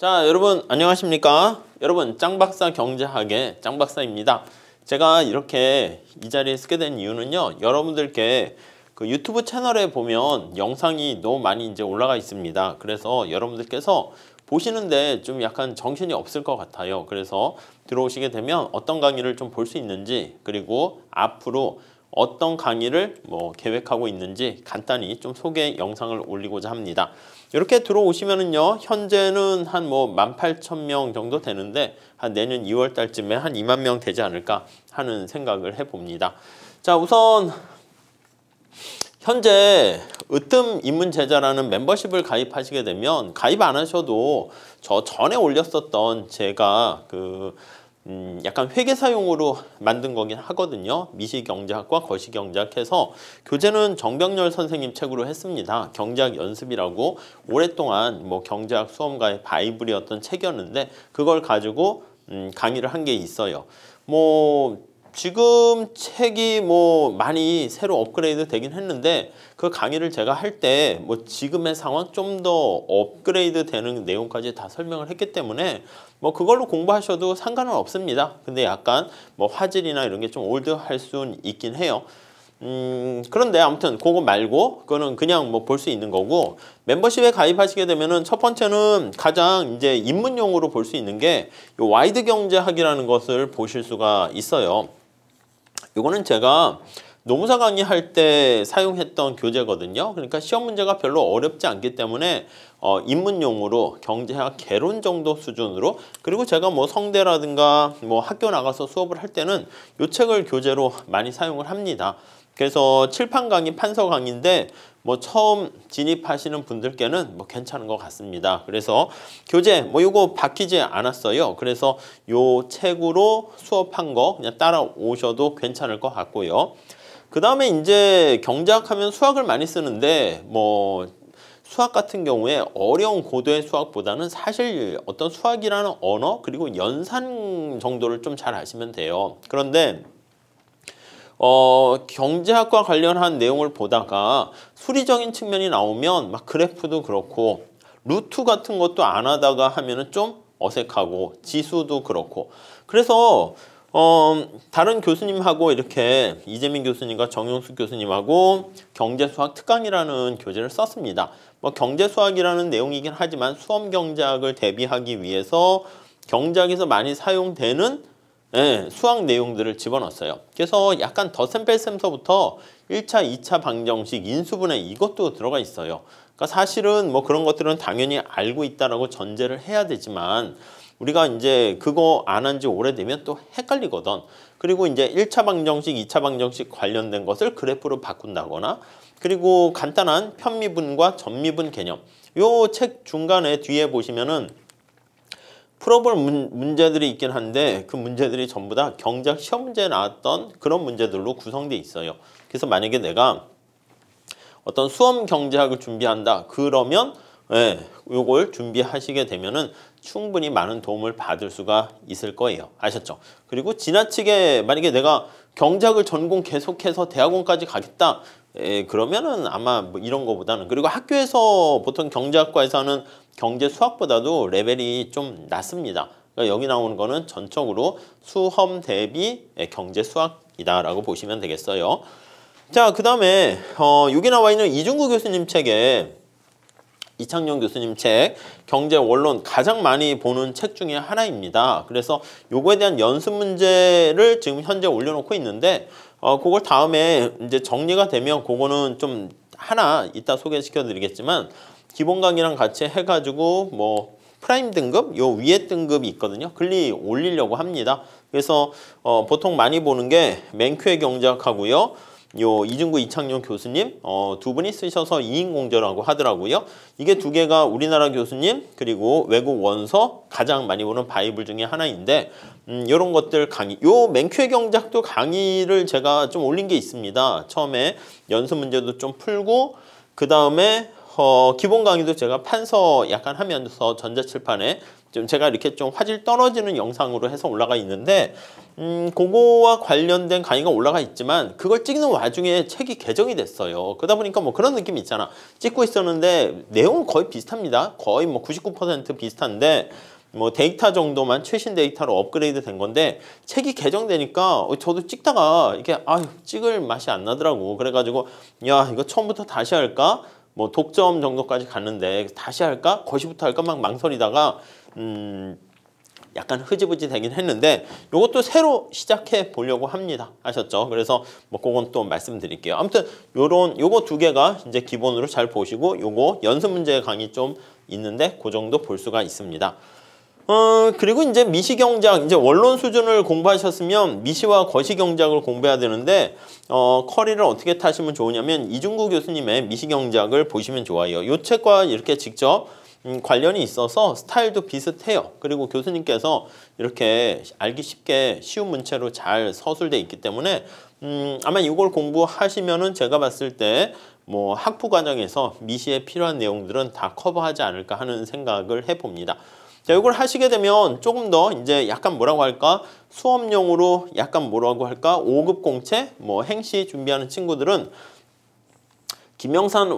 자, 여러분 안녕하십니까? 여러분 짱박사 경제학의 짱박사입니다. 제가 이렇게 이 자리에 쓰게 된 이유는요, 여러분들께 그 유튜브 채널에 보면 영상이 너무 많이 이제 올라가 있습니다. 그래서 여러분들께서 보시는데 좀 약간 정신이 없을 것 같아요. 그래서 들어오시게 되면 어떤 강의를 좀 볼 수 있는지, 그리고 앞으로 어떤 강의를 계획하고 있는지 간단히 좀 소개 영상을 올리고자 합니다. 이렇게 들어오시면은요, 현재는 한 18,000명 정도 되는데 한 내년 2월 달쯤에 한 2만 명 되지 않을까 하는 생각을 해봅니다. 자, 우선 현재 으뜸입문제자라는 멤버십을 가입하시게 되면 가입 안 하셔도 저 전에 올렸었던 제가 약간 회계사용으로 만든 거긴 하거든요. 미시경제학과 거시경제학 해서 교재는 정병렬 선생님 책으로 했습니다. 경제학 연습이라고 오랫동안 경제학 수험가의 바이블이었던 책이었는데 그걸 가지고 강의를 한 게 있어요. 지금 책이 많이 새로 업그레이드 되긴 했는데 그 강의를 제가 할 때 지금의 상황 좀 더 업그레이드 되는 내용까지 다 설명을 했기 때문에 그걸로 공부하셔도 상관은 없습니다. 근데 약간 화질이나 이런 게 좀 올드할 수는 있긴 해요. 그런데 아무튼 그거 말고 그거는 그냥 볼 수 있는 거고, 멤버십에 가입하시게 되면은 첫 번째는 가장 이제 입문용으로 볼 수 있는 게 요 와이드 경제학이라는 것을 보실 수가 있어요. 이거는 제가 노무사 강의할 때 사용했던 교재거든요. 그러니까 시험 문제가 별로 어렵지 않기 때문에 입문용으로 경제학 개론 정도 수준으로, 그리고 제가 성대라든가 학교 나가서 수업을 할 때는 이 책을 교재로 많이 사용을 합니다. 그래서 칠판 강의, 판서 강의인데 처음 진입하시는 분들께는 괜찮은 것 같습니다. 그래서 교재 요거 바뀌지 않았어요. 그래서 요 책으로 수업한 거 그냥 따라오셔도 괜찮을 것 같고요. 그 다음에 이제 경제학 하면 수학을 많이 쓰는데 수학 같은 경우에 어려운 고도의 수학보다는 사실 어떤 수학이라는 언어 그리고 연산 정도를 좀 잘 아시면 돼요. 그런데 경제학과 관련한 내용을 보다가 수리적인 측면이 나오면 그래프도 그렇고 루트 같은 것도 안 하다가 하면은 좀 어색하고 지수도 그렇고, 그래서 다른 교수님하고 이렇게 이재민 교수님과 정용숙 교수님하고 경제수학 특강이라는 교재를 썼습니다. 경제수학이라는 내용이긴 하지만 수험경제학을 대비하기 위해서 경제학에서 많이 사용되는 수학 내용들을 집어넣었어요. 그래서 약간 덧셈 뺄셈서부터 1차, 2차 방정식, 인수분해 이것도 들어가 있어요. 그러니까 사실은 그런 것들은 당연히 알고 있다라고 전제를 해야 되지만 우리가 이제 그거 안 한 지 오래되면 또 헷갈리거든. 그리고 이제 1차 방정식, 2차 방정식 관련된 것을 그래프로 바꾼다거나, 그리고 간단한 편미분과 전미분 개념. 요 책 중간에 뒤에 보시면은 풀어볼 문제들이 있긴 한데 그 문제들이 전부 다 경제학 시험 문제에 나왔던 그런 문제들로 구성되어 있어요. 그래서 만약에 내가 어떤 수험 경제학을 준비한다 그러면 요걸 준비하시게 되면은 충분히 많은 도움을 받을 수가 있을 거예요. 아셨죠? 그리고 지나치게 만약에 내가 경제학을 전공 계속해서 대학원까지 가겠다, 그러면은 아마 이런 거보다는, 그리고 학교에서 보통 경제학과에서 하는 경제 수학보다도 레벨이 좀 낮습니다. 그러니까 여기 나오는 거는 전적으로 수험 대비 경제 수학이다라고 보시면 되겠어요. 자, 그 다음에 여기 나와 있는 이중구 교수님 책에 이창용 교수님 책 경제 원론 가장 많이 보는 책 중에 하나입니다. 그래서 요거에 대한 연습 문제를 지금 현재 올려놓고 있는데 그걸 다음에 이제 정리가 되면 그거는 좀 하나 이따 소개시켜 드리겠지만 기본 강의랑 같이 해가지고 프라임 등급 요 위에 등급이 있거든요. 글리 올리려고 합니다. 그래서 보통 많이 보는 게 맹큐의 경제학하고요, 요 이중구 이창용 교수님 두 분이 쓰셔서 2인 공저라고 하더라고요. 이게 두 개가 우리나라 교수님 그리고 외국 원서 가장 많이 보는 바이블 중에 하나인데 요런 것들 강의, 요 맹큐의 경제학도 강의를 제가 좀 올린 게 있습니다. 처음에 연습 문제도 좀 풀고 그 다음에 기본 강의도 제가 판서 약간 하면서 전자칠판에 좀 제가 이렇게 좀 화질 떨어지는 영상으로 해서 올라가 있는데 그거와 관련된 강의가 올라가 있지만 그걸 찍는 와중에 책이 개정이 됐어요. 그러다 보니까 뭐 그런 느낌이 있잖아. 찍고 있었는데 내용은 거의 비슷합니다. 거의 뭐 99% 비슷한데 뭐 데이터 정도만 최신 데이터로 업그레이드 된 건데 책이 개정되니까 저도 찍다가 이게 찍을 맛이 안 나더라고. 그래가지고 야 이거 처음부터 다시 할까? 뭐 독점 정도까지 갔는데 다시 할까? 거시부터 할까? 막 망설이다가 약간 흐지부지 되긴 했는데 요것도 새로 시작해 보려고 합니다. 아셨죠? 그래서 뭐 그건 또 말씀드릴게요. 아무튼 요거 두 개가 이제 기본으로 잘 보시고 요거 연습 문제 강의 좀 있는데 그 정도 볼 수가 있습니다. 그리고 이제 미시경작, 이제 원론 수준을 공부하셨으면 미시와 거시경작을 공부해야 되는데, 커리를 어떻게 타시면 좋으냐면, 이중구 교수님의 미시경작을 보시면 좋아요. 이 책과 이렇게 직접 관련이 있어서 스타일도 비슷해요. 그리고 교수님께서 이렇게 알기 쉽게 쉬운 문체로 잘 서술돼 있기 때문에, 아마 이걸 공부하시면은 제가 봤을 때, 뭐 학부 과정에서 미시에 필요한 내용들은 다 커버하지 않을까 하는 생각을 해봅니다. 자, 이걸 하시게 되면 조금 더 이제 약간 뭐라고 할까? 수업용으로 약간 뭐라고 할까? 5급 공채, 뭐 행시 준비하는 친구들은 김영산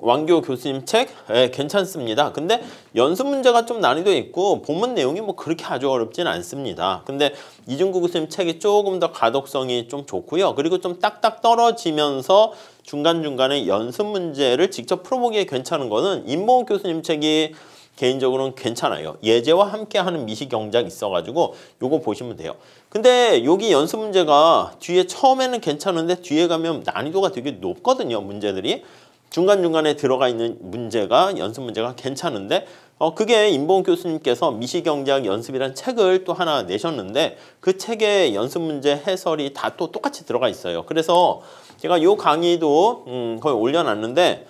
왕교 교수님 책 괜찮습니다. 근데 연습 문제가 좀 난이도 있고 본문 내용이 뭐 그렇게 아주 어렵지는 않습니다. 근데 이중구 교수님 책이 조금 더 가독성이 좀 좋고요. 그리고 좀 딱딱 떨어지면서 중간중간에 연습 문제를 직접 풀어보기에 괜찮은 거는 임봉욱 교수님 책이 개인적으로는 괜찮아요. 예제와 함께하는 미시경작 있어가지고 요거 보시면 돼요. 근데 여기 연습 문제가 뒤에 처음에는 괜찮은데 뒤에 가면 난이도가 되게 높거든요. 문제들이. 중간중간에 들어가 있는 문제가 연습 문제가 괜찮은데 그게 임봉욱 교수님께서 미시경작 연습이라는 책을 또 하나 내셨는데 그 책의 연습 문제 해설이 다 또 똑같이 들어가 있어요. 그래서 제가 요 강의도 거의 올려놨는데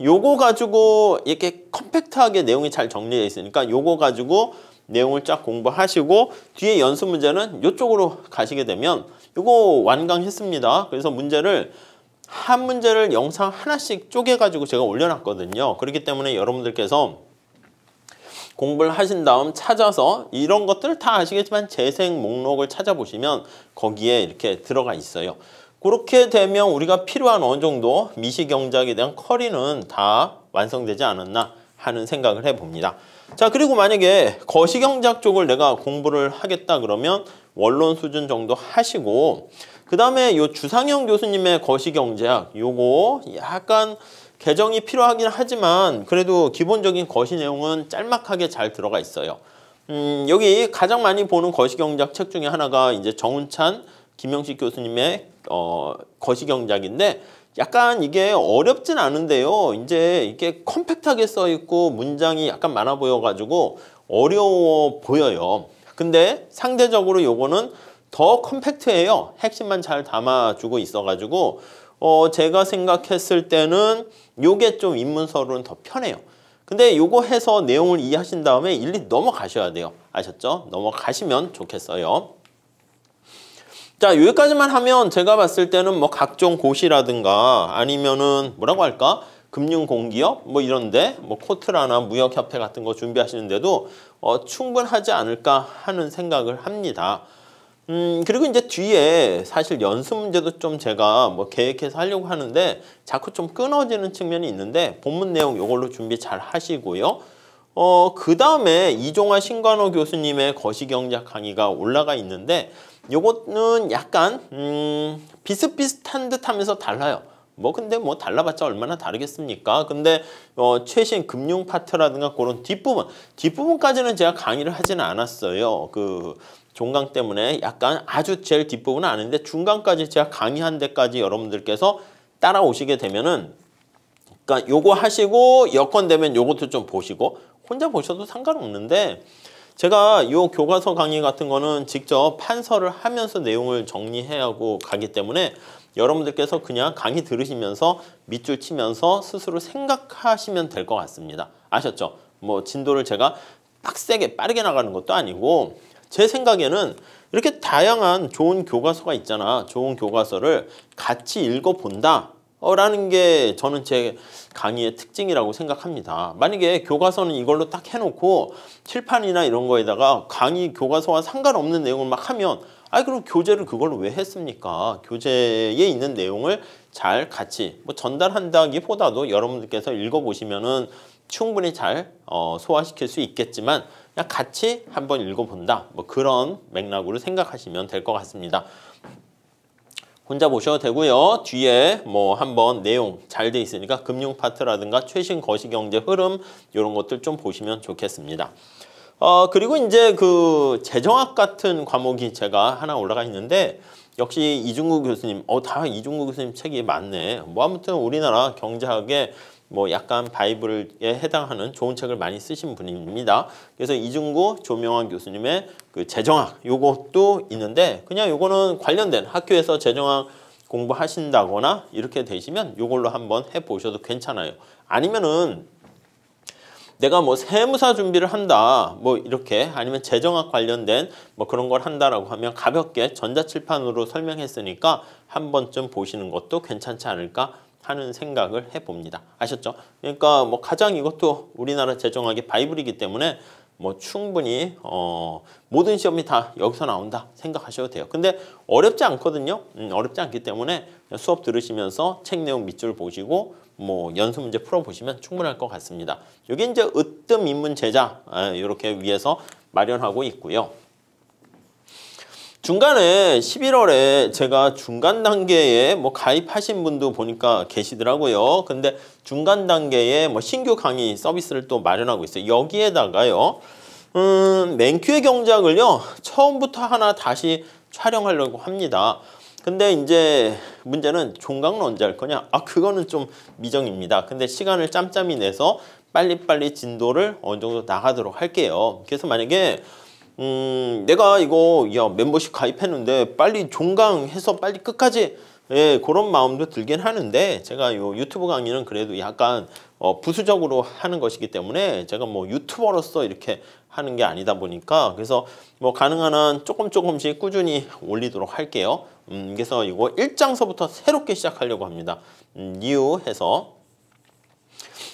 요거 가지고 이렇게 컴팩트하게 내용이 잘 정리되어 있으니까 요거 가지고 내용을 쫙 공부하시고 뒤에 연습 문제는 요쪽으로 가시게 되면 요거 완강했습니다. 그래서 한 문제를 영상 하나씩 쪼개가지고 제가 올려놨거든요. 그렇기 때문에 여러분들께서 공부를 하신 다음 찾아서 이런 것들 다 아시겠지만 재생 목록을 찾아보시면 거기에 이렇게 들어가 있어요. 그렇게 되면 우리가 필요한 어느 정도 미시경작에 대한 커리는 다 완성되지 않았나 하는 생각을 해봅니다. 자, 그리고 만약에 거시경작 쪽을 내가 공부를 하겠다 그러면 원론 수준 정도 하시고 그 다음에 요 주상현 교수님의 거시경작 요거 약간 개정이 필요하긴 하지만 그래도 기본적인 거시 내용은 짤막하게 잘 들어가 있어요. 여기 가장 많이 보는 거시경작 책 중에 하나가 이제 정운찬 김영식 교수님의 거시경작인데 약간 이게 어렵진 않은데요. 이제 이게 컴팩트하게 써 있고 문장이 약간 많아 보여가지고 어려워 보여요. 근데 상대적으로 요거는 더 컴팩트해요. 핵심만 잘 담아주고 있어가지고 제가 생각했을 때는 요게 좀 입문서로는 더 편해요. 근데 요거 해서 내용을 이해하신 다음에 일일이 넘어가셔야 돼요. 아셨죠? 넘어가시면 좋겠어요. 자, 여기까지만 하면 제가 봤을 때는 뭐 각종 고시라든가 아니면은 뭐라고 할까? 금융공기업 뭐 이런데 뭐 코트라나 무역협회 같은 거 준비하시는데도 충분하지 않을까 하는 생각을 합니다. 그리고 이제 뒤에 사실 연습 문제도 좀 제가 뭐 계획해서 하려고 하는데 자꾸 좀 끊어지는 측면이 있는데 본문 내용 요걸로 준비 잘 하시고요. 그 다음에 이종화 신관호 교수님의 거시경작 강의가 올라가 있는데 요거는 약간 비슷비슷한 듯 하면서 달라요. 뭐 근데 뭐 달라봤자 얼마나 다르겠습니까? 근데 최신 금융 파트라든가 그런 뒷부분까지는 제가 강의를 하지는 않았어요. 그 종강 때문에 약간 아주 제일 뒷부분은 아닌데 중간까지 제가 강의한 데까지 여러분들께서 따라오시게 되면은 그러니까 요거 하시고 여건 되면 요것도 좀 보시고 혼자 보셔도 상관없는데 제가 요 교과서 강의 같은 거는 직접 판서를 하면서 내용을 정리해야 하고 가기 때문에 여러분들께서 그냥 강의 들으시면서 밑줄 치면서 스스로 생각하시면 될 것 같습니다. 아셨죠? 뭐 진도를 제가 빡세게 빠르게 나가는 것도 아니고 제 생각에는 이렇게 다양한 좋은 교과서가 있잖아. 좋은 교과서를 같이 읽어본다. 라는 게 저는 제 강의의 특징이라고 생각합니다. 만약에 교과서는 이걸로 딱 해놓고 칠판이나 이런 거에다가 강의 교과서와 상관없는 내용을 막 하면 그럼 교재를 그걸로 왜 했습니까? 교재에 있는 내용을 잘 같이 뭐 전달한다기보다도 여러분들께서 읽어보시면은 충분히 잘 소화시킬 수 있겠지만 그냥 같이 한번 읽어본다. 뭐 그런 맥락으로 생각하시면 될 것 같습니다. 혼자 보셔도 되고요. 뒤에 뭐 한번 내용 잘 돼 있으니까 금융 파트라든가 최신 거시경제 흐름 이런 것들 좀 보시면 좋겠습니다. 그리고 이제 그 재정학 같은 과목이 제가 하나 올라가 있는데 역시 이중구 교수님, 다 이중구 교수님 책이 많네. 뭐 아무튼 우리나라 경제학에 뭐 약간 바이블에 해당하는 좋은 책을 많이 쓰신 분입니다. 그래서 이중구 조명환 교수님의 그 재정학 요것도 있는데 그냥 요거는 관련된 학교에서 재정학 공부하신다거나 이렇게 되시면 요걸로 한번 해보셔도 괜찮아요. 아니면은 내가 뭐 세무사 준비를 한다 뭐 이렇게 아니면 재정학 관련된 뭐 그런 걸 한다라고 하면 가볍게 전자칠판으로 설명했으니까 한 번쯤 보시는 것도 괜찮지 않을까 하는 생각을 해봅니다. 아셨죠? 그러니까 뭐 가장 이것도 우리나라 재정학의 바이블이기 때문에 뭐 충분히 모든 시험이 다 여기서 나온다 생각하셔도 돼요. 근데 어렵지 않거든요. 어렵지 않기 때문에 수업 들으시면서 책 내용 밑줄 보시고 뭐 연습 문제 풀어보시면 충분할 것 같습니다. 이게 이제 으뜸 인문 제자 이렇게 위에서 마련하고 있고요. 중간에 11월에 제가 중간 단계에 뭐 가입하신 분도 보니까 계시더라고요. 근데 중간 단계에 뭐 신규 강의 서비스를 또 마련하고 있어요. 여기에다가요. 맨큐의 경제학을요. 처음부터 하나 다시 촬영하려고 합니다. 근데 이제 문제는 종강은 언제 할 거냐? 그거는 좀 미정입니다. 근데 시간을 짬짬이 내서 빨리빨리 진도를 어느 정도 나가도록 할게요. 그래서 만약에 내가 이거 멤버십 가입했는데 빨리 종강해서 빨리 끝까지 그런 마음도 들긴 하는데 제가 요 유튜브 강의는 그래도 약간 부수적으로 하는 것이기 때문에 제가 뭐 유튜버로서 이렇게 하는 게 아니다 보니까 그래서 뭐 가능한 한 조금씩 꾸준히 올리도록 할게요. 그래서 이거 1장서부터 새롭게 시작하려고 합니다. new 해서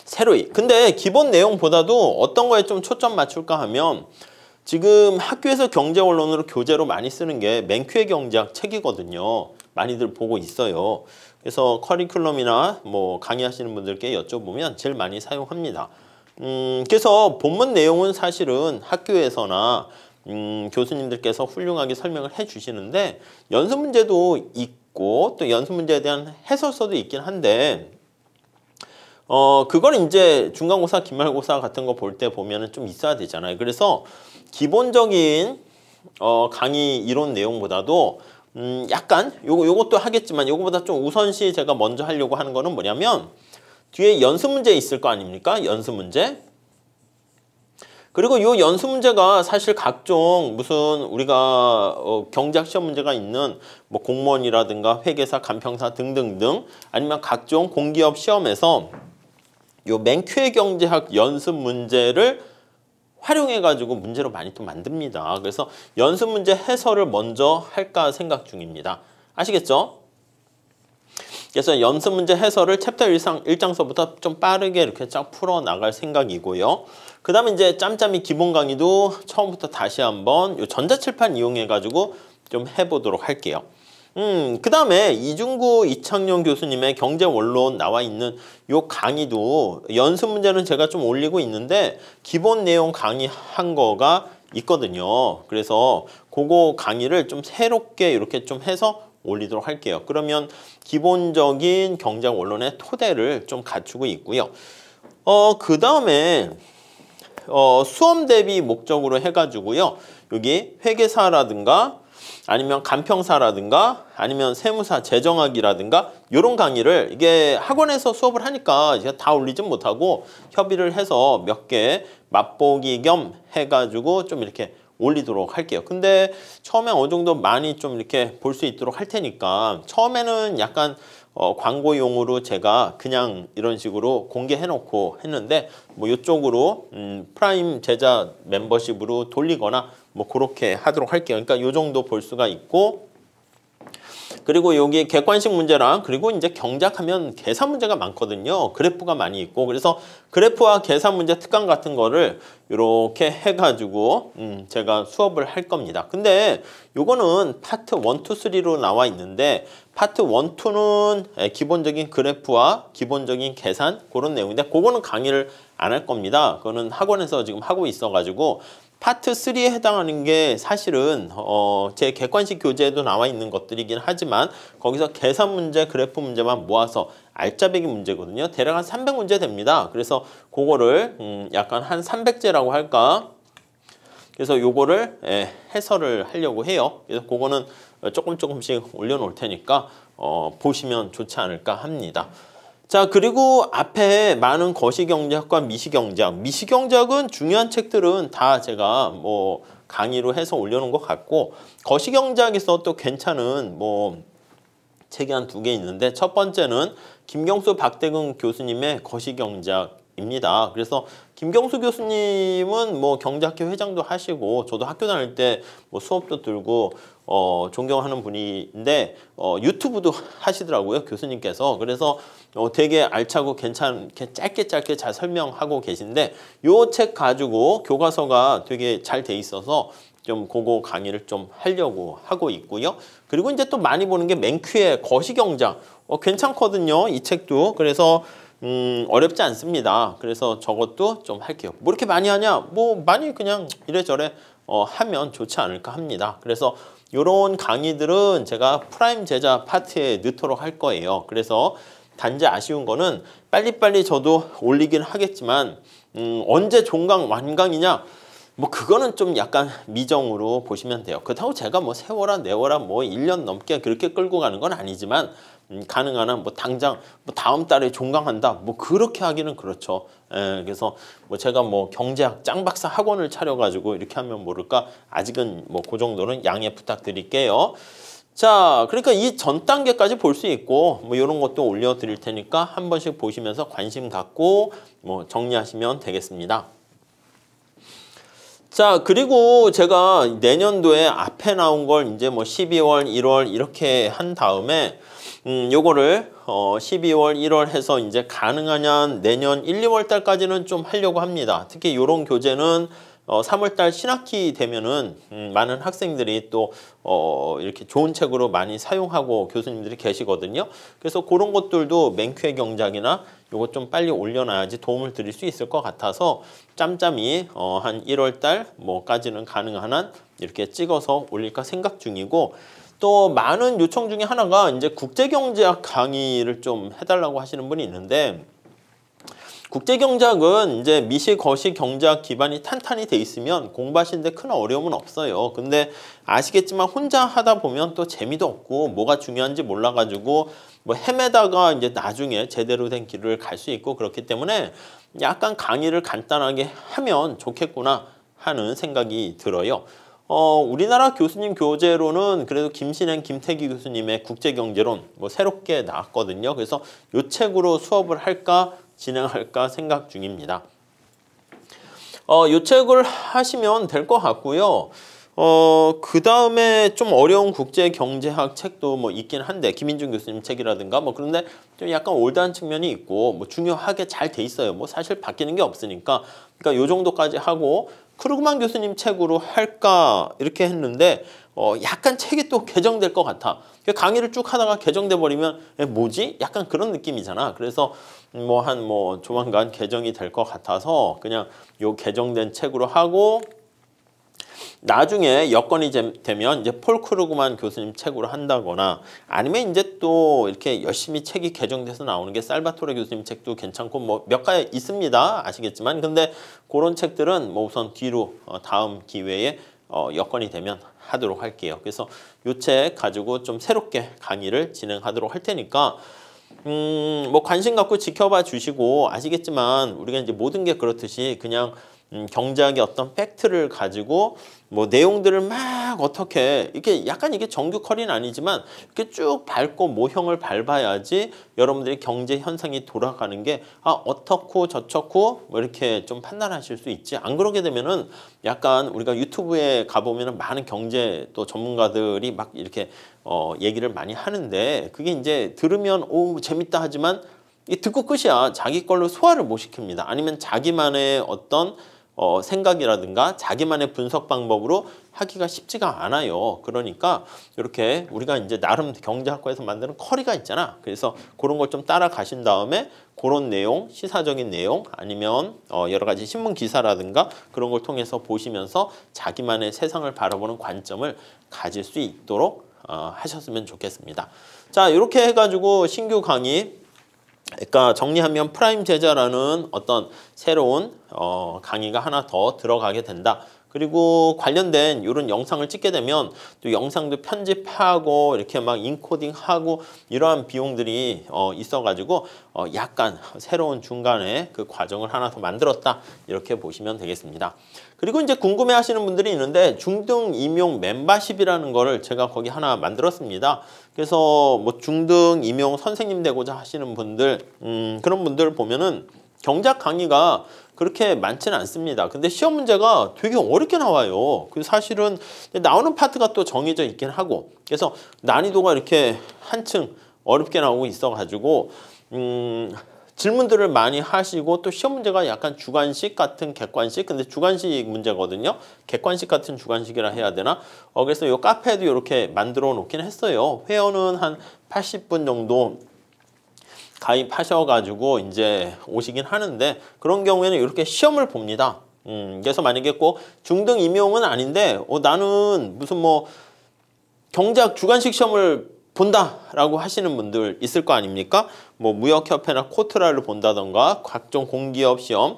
새로이. 근데 기본 내용보다도 어떤 거에 좀 초점 맞출까 하면 지금 학교에서 경제 원론으로 교재로 많이 쓰는 게 맨큐의 경제학 책이거든요. 많이들 보고 있어요. 그래서 커리큘럼이나 뭐 강의하시는 분들께 여쭤보면 제일 많이 사용합니다. 그래서 본문 내용은 사실은 학교에서나 교수님들께서 훌륭하게 설명을 해주시는데 연습 문제도 있고 또 연습 문제에 대한 해설서도 있긴 한데 그걸 이제 중간고사, 기말고사 같은 거 볼 때 보면은 좀 있어야 되잖아요. 그래서 기본적인 강의 이론 내용보다도 약간 요것도 하겠지만 요거보다 좀 우선시 제가 먼저 하려고 하는 거는 뭐냐면 뒤에 연습 문제 있을 거 아닙니까? 연습 문제. 그리고 요 연습 문제가 사실 각종 무슨 우리가 경제학 시험 문제가 있는 뭐 공무원이라든가 회계사, 간평사 등등등 아니면 각종 공기업 시험에서 요 맨큐의 경제학 연습 문제를 활용해가지고 문제로 많이 또 만듭니다. 그래서 연습 문제 해설을 먼저 할까 생각 중입니다. 아시겠죠? 그래서 연습 문제 해설을 챕터 1장서부터 좀 빠르게 이렇게 쫙 풀어나갈 생각이고요. 그 다음에 이제 짬짬이 기본 강의도 처음부터 다시 한번 요 전자칠판 이용해가지고 좀 해보도록 할게요. 그 다음에 이중구 이창용 교수님의 경제원론 나와 있는 요 강의도 연습 문제는 제가 좀 올리고 있는데 기본 내용 강의한 거가 있거든요. 그래서 그거 강의를 좀 새롭게 이렇게 좀 해서 올리도록 할게요. 그러면 기본적인 경제원론의 토대를 좀 갖추고 있고요. 그 다음에 수험 대비 목적으로 해가지고요. 여기 회계사라든가 아니면 간평사라든가 아니면 세무사, 재정학이라든가 이런 강의를 이게 학원에서 수업을 하니까 제가 다 올리진 못하고 협의를 해서 몇 개 맛보기 겸 해가지고 좀 이렇게 올리도록 할게요. 근데 처음에 어느 정도 많이 좀 이렇게 볼 수 있도록 할 테니까 처음에는 약간 광고용으로 제가 그냥 이런 식으로 공개해놓고 했는데 뭐 이쪽으로 프라임 제자 멤버십으로 돌리거나 뭐 그렇게 하도록 할게요. 그러니까 이 정도 볼 수가 있고 그리고 여기 객관식 문제랑 그리고 이제 경작하면 계산 문제가 많거든요. 그래프가 많이 있고 그래서 그래프와 계산 문제 특강 같은 거를 이렇게 해가지고 제가 수업을 할 겁니다. 근데 요거는 파트 1, 2, 3로 나와 있는데 파트 1, 2는 기본적인 그래프와 기본적인 계산 그런 내용인데 그거는 강의를 안 할 겁니다. 그거는 학원에서 지금 하고 있어가지고 파트 3에 해당하는 게 사실은 제 객관식 교재에도 나와 있는 것들이긴 하지만 거기서 계산 문제, 그래프 문제만 모아서 알짜배기 문제거든요. 대략 한 300문제 됩니다. 그래서 그거를 약간 한 300제라고 할까? 그래서 요거를 해설을 하려고 해요. 그래서 그거는 조금씩 올려놓을 테니까 보시면 좋지 않을까 합니다. 자, 그리고 앞에 많은 거시경제학과 미시경제학. 미시경제학은 중요한 책들은 다 제가 뭐 강의로 해서 올려놓은 것 같고 거시경제학에서 또 괜찮은 뭐 책이 한 2개 있는데 첫 번째는 김경수 박대근 교수님의 거시경제학입니다. 그래서 김경수 교수님은 뭐 경제학회 회장도 하시고 저도 학교 다닐 때 뭐 수업도 들고 존경하는 분인데 유튜브도 하시더라고요, 교수님께서. 그래서 되게 알차고 괜찮게 짧게 잘 설명하고 계신데 요 책 가지고 교과서가 되게 잘 돼 있어서 좀 그거 강의를 좀 하려고 하고 있고요. 그리고 이제 또 많이 보는 게 맨큐의 거시경제학. 괜찮거든요, 이 책도. 그래서 어렵지 않습니다. 그래서 저것도 좀 할게요. 뭐 이렇게 많이 하냐? 뭐 많이 그냥 이래저래 하면 좋지 않을까 합니다. 그래서 이런 강의들은 제가 프라임 제자 파트에 넣도록 할 거예요. 그래서 단지 아쉬운 거는 빨리빨리 저도 올리긴 하겠지만 언제 종강 완강이냐? 뭐 그거는 좀 약간 미정으로 보시면 돼요. 그렇다고 제가 뭐 세워라 내워라 뭐 1년 넘게 그렇게 끌고 가는 건 아니지만 가능한 한 뭐 당장 뭐 다음 달에 종강한다 뭐 그렇게 하기는 그렇죠. 그래서 뭐 제가 뭐 경제학 짱박사 학원을 차려가지고 이렇게 하면 모를까 아직은 뭐 그 정도는 양해 부탁드릴게요. 자, 그러니까 이 전 단계까지 볼 수 있고 뭐 이런 것도 올려드릴 테니까 한 번씩 보시면서 관심 갖고 뭐 정리하시면 되겠습니다. 자, 그리고 제가 내년도에 앞에 나온 걸 이제 뭐 12월, 1월 이렇게 한 다음에 요거를 12월, 1월 해서 이제 가능하면 내년 1, 2월 달까지는 좀 하려고 합니다. 특히 요런 교재는 3월 달 신학기 되면은 많은 학생들이 또 이렇게 좋은 책으로 많이 사용하고 교수님들이 계시거든요. 그래서 그런 것들도 맨큐의 경작이나 요거 좀 빨리 올려놔야지 도움을 드릴 수 있을 것 같아서 짬짬이 한 1월 달 뭐까지는 가능한 한 이렇게 찍어서 올릴까 생각 중이고 또 많은 요청 중에 하나가 이제 국제경제학 강의를 좀 해달라고 하시는 분이 있는데 국제경제학은 이제 미시, 거시 경제학 기반이 탄탄히 돼 있으면 공부하시는데 큰 어려움은 없어요. 근데 아시겠지만 혼자 하다 보면 또 재미도 없고 뭐가 중요한지 몰라가지고 뭐 헤매다가 이제 나중에 제대로 된 길을 갈 수 있고 그렇기 때문에 약간 강의를 간단하게 하면 좋겠구나 하는 생각이 들어요. 우리나라 교수님 교재로는 그래도 김신행, 김태기 교수님의 국제경제론 뭐 새롭게 나왔거든요. 그래서 이 책으로 수업을 할까 진행할까 생각 중입니다. 이 책을 하시면 될 것 같고요. 그 다음에 좀 어려운 국제경제학 책도 뭐 있긴 한데 김인중 교수님 책이라든가 뭐 그런데 좀 약간 올드한 측면이 있고 뭐 중요하게 잘 돼 있어요. 뭐 사실 바뀌는 게 없으니까 그러니까 요 정도까지 하고 크루그만 교수님 책으로 할까 이렇게 했는데 약간 책이 또 개정될 것 같아. 강의를 쭉 하다가 개정돼 버리면 뭐지? 약간 그런 느낌이잖아. 그래서 뭐 조만간 개정이 될 것 같아서 그냥 요 개정된 책으로 하고 나중에 여건이 되면 이제 폴 크루그만 교수님 책으로 한다거나 아니면 이제 또 이렇게 열심히 책이 개정돼서 나오는 게 살바토레 교수님 책도 괜찮고 뭐 몇 가지 있습니다. 아시겠지만 근데 그런 책들은 뭐 우선 뒤로 다음 기회에 여건이 되면 하도록 할게요. 그래서 요 책 가지고 좀 새롭게 강의를 진행하도록 할 테니까 뭐 관심 갖고 지켜봐 주시고 아시겠지만 우리가 이제 모든 게 그렇듯이 그냥 경제학의 어떤 팩트를 가지고 뭐 내용들을 막 어떻게 이게 약간 이게 정규 커리는 아니지만 이렇게 쭉 밟고 모형을 밟아야지 여러분들이 경제 현상이 돌아가는 게 어떻고 저렇고 뭐 이렇게 좀 판단하실 수 있지. 안 그러게 되면은 약간 우리가 유튜브에 가보면은 많은 경제 또 전문가들이 막 이렇게 얘기를 많이 하는데 그게 이제 들으면 오 재밌다 하지만 이 듣고 끝이야. 자기 걸로 소화를 못 시킵니다. 아니면 자기만의 어떤 생각이라든가 자기만의 분석 방법으로 하기가 쉽지가 않아요. 그러니까 이렇게 우리가 이제 나름 경제학과에서 만드는 커리가 있잖아. 그래서 그런 걸 좀 따라가신 다음에 그런 내용, 시사적인 내용 아니면 여러 가지 신문 기사라든가 그런 걸 통해서 보시면서 자기만의 세상을 바라보는 관점을 가질 수 있도록 하셨으면 좋겠습니다. 자, 이렇게 해가지고 신규 강의 그러니까 정리하면 프라임 제자라는 어떤 새로운 강의가 하나 더 들어가게 된다. 그리고 관련된 이런 영상을 찍게 되면 또 영상도 편집하고 이렇게 막 인코딩하고 이러한 비용들이 있어가지고 약간 새로운 중간에 그 과정을 하나 더 만들었다. 이렇게 보시면 되겠습니다. 그리고 이제 궁금해 하시는 분들이 있는데 중등 임용 멤버십이라는 거를 제가 거기 하나 만들었습니다. 그래서 뭐 중등 임용 선생님 되고자 하시는 분들 그런 분들 보면은 경제학 강의가 그렇게 많지는 않습니다. 근데 시험 문제가 되게 어렵게 나와요. 그 사실은 나오는 파트가 또 정해져 있긴 하고 그래서 난이도가 이렇게 한층 어렵게 나오고 있어가지고 질문들을 많이 하시고 또 시험 문제가 약간 주관식 같은 객관식 근데 주관식 문제거든요. 객관식 같은 주관식이라 해야 되나? 그래서 이 카페도 이렇게 만들어 놓긴 했어요. 회원은 한 80분 정도 가입하셔가지고 이제 오시긴 하는데 그런 경우에는 이렇게 시험을 봅니다. 그래서 만약에 꼭 중등 임용은 아닌데 나는 무슨 뭐 경제학 주관식 시험을 본다라고 하시는 분들 있을 거 아닙니까? 뭐 무역협회나 코트라를 본다던가 각종 공기업 시험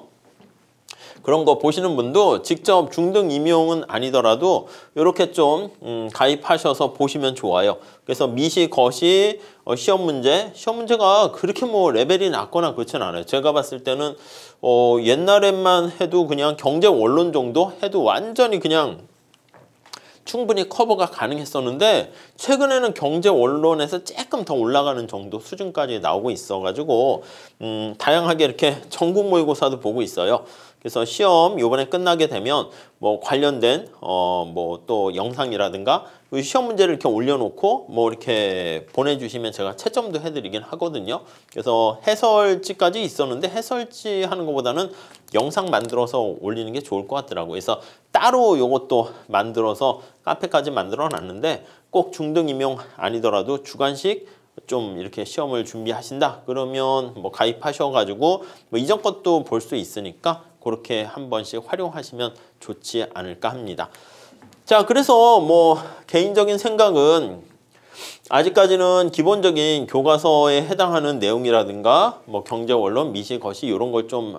그런 거 보시는 분도 직접 중등 임용은 아니더라도 이렇게 좀 가입하셔서 보시면 좋아요. 그래서 미시, 거시, 시험 문제가 그렇게 뭐 레벨이 낮거나 그렇진 않아요. 제가 봤을 때는 옛날에만 해도 그냥 경제 원론 정도 해도 완전히 그냥 충분히 커버가 가능했었는데 최근에는 경제 원론에서 조금 더 올라가는 정도 수준까지 나오고 있어가지고 다양하게 이렇게 전국 모의고사도 보고 있어요. 그래서 시험 요번에 끝나게 되면 뭐 관련된 뭐 또 영상이라든가 시험 문제를 이렇게 올려놓고 뭐 이렇게 보내주시면 제가 채점도 해드리긴 하거든요. 그래서 해설지까지 있었는데 해설지 하는 것보다는 영상 만들어서 올리는 게 좋을 것 같더라고요. 그래서 따로 요것도 만들어서 카페까지 만들어 놨는데 꼭 중등 임용 아니더라도 주관식 좀 이렇게 시험을 준비하신다 그러면 뭐 가입하셔가지고 뭐 이전 것도 볼 수 있으니까 그렇게 한 번씩 활용하시면 좋지 않을까 합니다. 자, 그래서 뭐 개인적인 생각은 아직까지는 기본적인 교과서에 해당하는 내용이라든가 뭐 경제원론, 미시, 거시 이런 걸 좀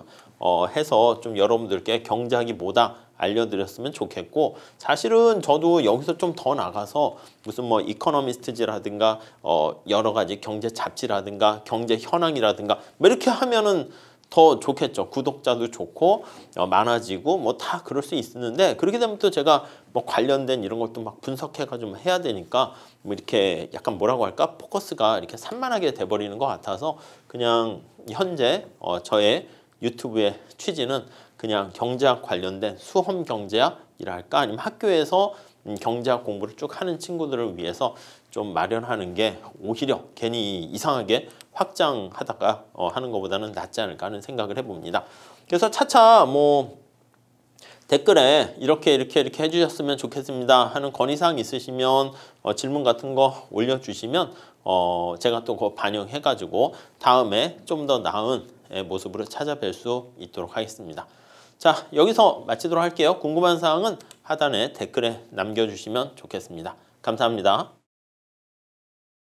해서 좀 여러분들께 경제학이 뭐다 알려드렸으면 좋겠고 사실은 저도 여기서 좀 더 나가서 무슨 뭐 이코노미스트지라든가 여러 가지 경제 잡지라든가 경제 현황이라든가 뭐 이렇게 하면은 더 좋겠죠. 구독자도 좋고 많아지고 뭐 다 그럴 수 있는데 그렇게 되면 또 제가 뭐 관련된 이런 것도 막 분석해가지고 해야 되니까 뭐 이렇게 약간 뭐라고 할까 포커스가 이렇게 산만하게 돼버리는 것 같아서 그냥 현재 저의 유튜브의 취지는 그냥 경제학 관련된 수험 경제학이랄까 아니면 학교에서 경제학 공부를 쭉 하는 친구들을 위해서 좀 마련하는 게 오히려 괜히 이상하게 확장하다가 하는 것보다는 낫지 않을까 하는 생각을 해봅니다. 그래서 차차 뭐 댓글에 이렇게 해주셨으면 좋겠습니다 하는 건의사항 있으시면 질문 같은 거 올려주시면 제가 또 그거 반영해가지고 다음에 좀 더 나은 모습으로 찾아뵐 수 있도록 하겠습니다. 자, 여기서 마치도록 할게요. 궁금한 사항은 하단에 댓글에 남겨주시면 좋겠습니다. 감사합니다.